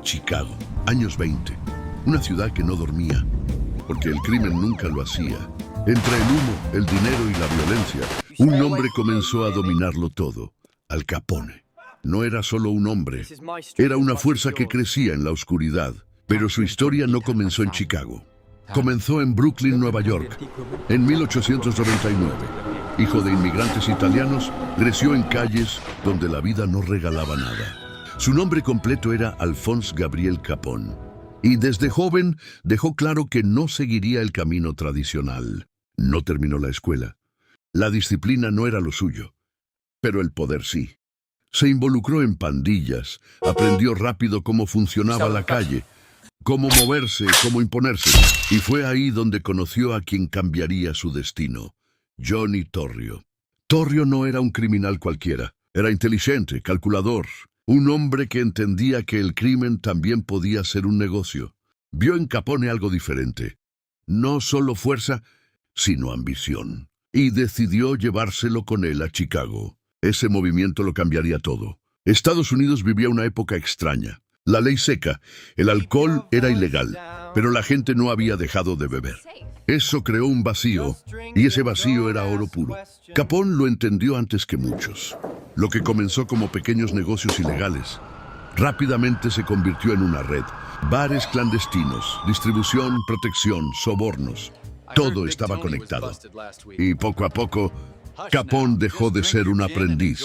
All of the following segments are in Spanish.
Chicago, años 20. Una ciudad que no dormía, porque el crimen nunca lo hacía. Entre el humo, el dinero y la violencia, un hombre comenzó a dominarlo todo: Al Capone. No era solo un hombre, era una fuerza que crecía en la oscuridad. Pero su historia no comenzó en Chicago. Comenzó en Brooklyn, Nueva York, en 1899. Hijo de inmigrantes italianos, creció en calles donde la vida no regalaba nada. Su nombre completo era Alphonse Gabriel Capone, y desde joven dejó claro que no seguiría el camino tradicional. No terminó la escuela. La disciplina no era lo suyo, pero el poder sí. Se involucró en pandillas, aprendió rápido cómo funcionaba la calle, cómo moverse, cómo imponerse, y fue ahí donde conoció a quien cambiaría su destino: Johnny Torrio. Torrio no era un criminal cualquiera, era inteligente, calculador, un hombre que entendía que el crimen también podía ser un negocio. Vio en Capone algo diferente, no solo fuerza, sino ambición, y decidió llevárselo con él a Chicago. Ese movimiento lo cambiaría todo. Estados Unidos vivía una época extraña. La ley seca, el alcohol era ilegal, pero la gente no había dejado de beber. Eso creó un vacío, y ese vacío era oro puro. Capone lo entendió antes que muchos. Lo que comenzó como pequeños negocios ilegales, rápidamente se convirtió en una red. Bares clandestinos, distribución, protección, sobornos. Todo estaba conectado. Y poco a poco, Capone dejó de ser un aprendiz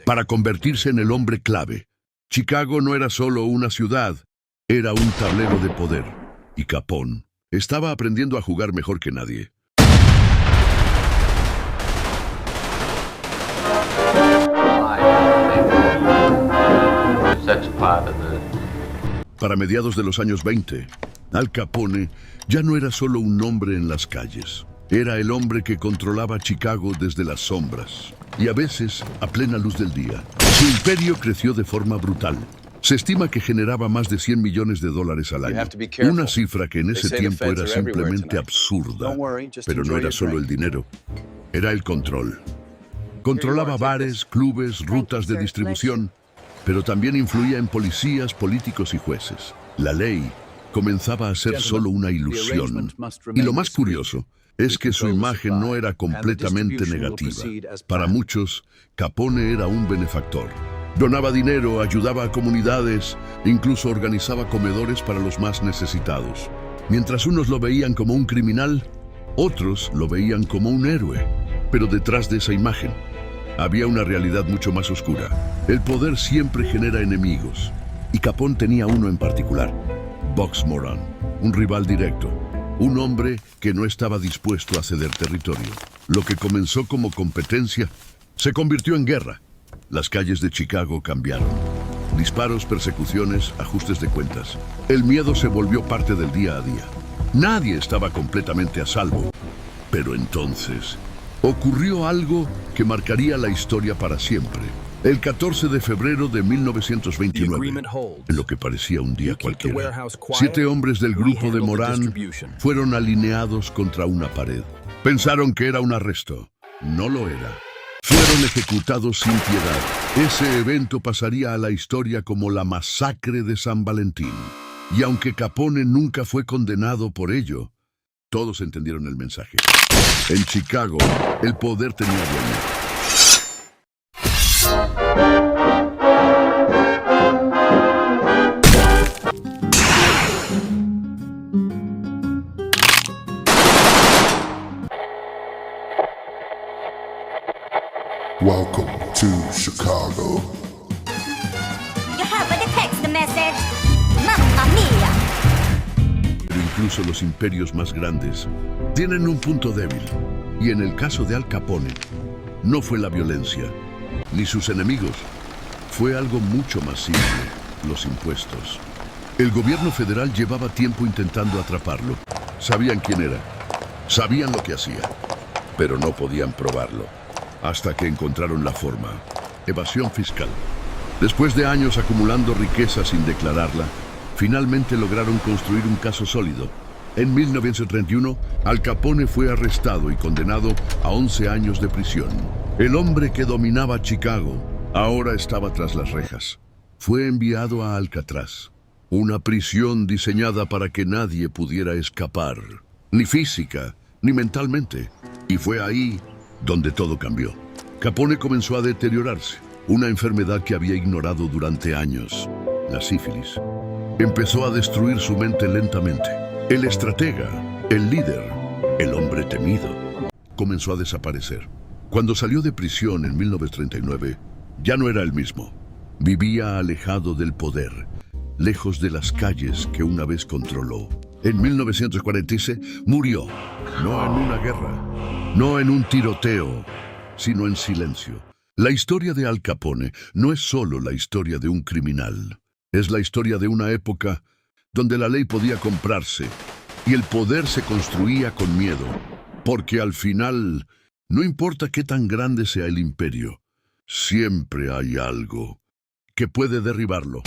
para convertirse en el hombre clave. Chicago no era solo una ciudad, era un tablero de poder. Y Capone estaba aprendiendo a jugar mejor que nadie. Para mediados de los años 20, Al Capone ya no era solo un nombre en las calles. Era el hombre que controlaba Chicago desde las sombras, y a veces a plena luz del día. Su imperio creció de forma brutal. Se estima que generaba más de $100 millones al año. Una cifra que en ese tiempo era simplemente absurda. Pero no era solo el dinero, era el control. Controlaba bares, clubes, rutas de distribución, pero también influía en policías, políticos y jueces. La ley comenzaba a ser solo una ilusión. Y lo más curioso es que su imagen no era completamente negativa. Para muchos, Capone era un benefactor. Donaba dinero, ayudaba a comunidades, incluso organizaba comedores para los más necesitados. Mientras unos lo veían como un criminal, otros lo veían como un héroe. Pero detrás de esa imagen había una realidad mucho más oscura. El poder siempre genera enemigos, y Capone tenía uno en particular: Bugs Moran, un rival directo. Un hombre que no estaba dispuesto a ceder territorio. Lo que comenzó como competencia se convirtió en guerra. Las calles de Chicago cambiaron. Disparos, persecuciones, ajustes de cuentas. El miedo se volvió parte del día a día. Nadie estaba completamente a salvo. Pero entonces ocurrió algo que marcaría la historia para siempre. El 14 de febrero de 1929, en lo que parecía un día cualquiera, 7 hombres del grupo de Moran fueron alineados contra una pared. Pensaron que era un arresto. No lo era. Fueron ejecutados sin piedad. Ese evento pasaría a la historia como la masacre de San Valentín. Y aunque Capone nunca fue condenado por ello, todos entendieron el mensaje. En Chicago, el poder tenía dueño. Welcome to Chicago. You have the text message. Mamma mia. Pero incluso los imperios más grandes tienen un punto débil. Y en el caso de Al Capone, no fue la violencia, ni sus enemigos. Fue algo mucho más simple: los impuestos. El gobierno federal llevaba tiempo intentando atraparlo. Sabían quién era, sabían lo que hacía, pero no podían probarlo. Hasta que encontraron la forma: evasión fiscal. Después de años acumulando riqueza sin declararla, finalmente lograron construir un caso sólido. En 1931, Al Capone fue arrestado y condenado a 11 años de prisión. El hombre que dominaba Chicago ahora estaba tras las rejas. Fue enviado a Alcatraz, Una prisión diseñada para que nadie pudiera escapar, ni física, ni mentalmente. Y fue ahí donde todo cambió. Capone comenzó a deteriorarse. Una enfermedad que había ignorado durante años, la sífilis, empezó a destruir su mente lentamente. El estratega, el líder, el hombre temido, comenzó a desaparecer. Cuando salió de prisión en 1939, ya no era el mismo. Vivía alejado del poder, lejos de las calles que una vez controló. En 1946 murió, no en una guerra, no en un tiroteo, sino en silencio. La historia de Al Capone no es solo la historia de un criminal. Es la historia de una época donde la ley podía comprarse y el poder se construía con miedo. Porque al final, no importa qué tan grande sea el imperio, siempre hay algo que puede derribarlo.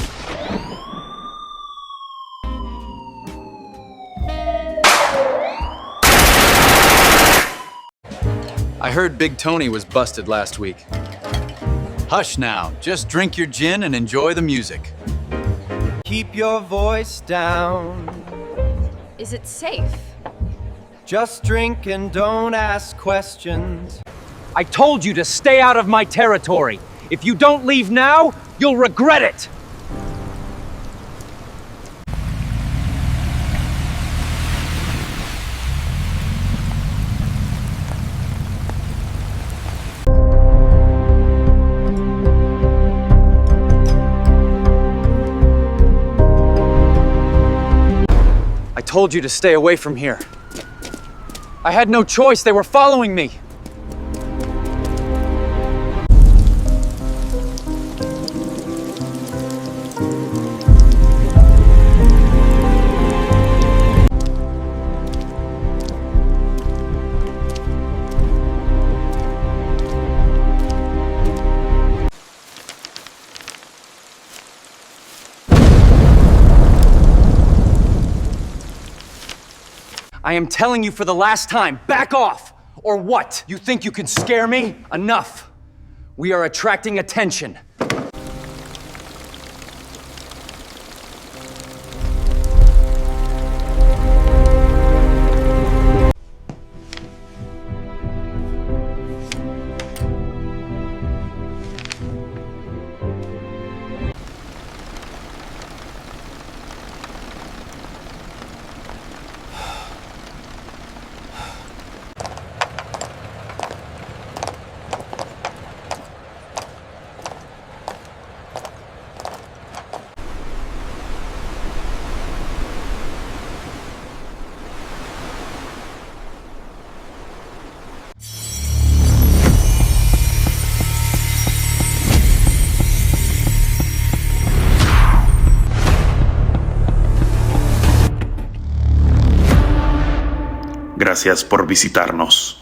I heard Big Tony was busted last week. Hush now, just drink your gin and enjoy the music. Keep your voice down. Is it safe? Just drink and don't ask questions. I told you to stay out of my territory. If you don't leave now, you'll regret it! I told you to stay away from here. I had no choice, they were following me. I am telling you for the last time, back off! Or what? You think you can scare me? Enough! We are attracting attention. Gracias por visitarnos.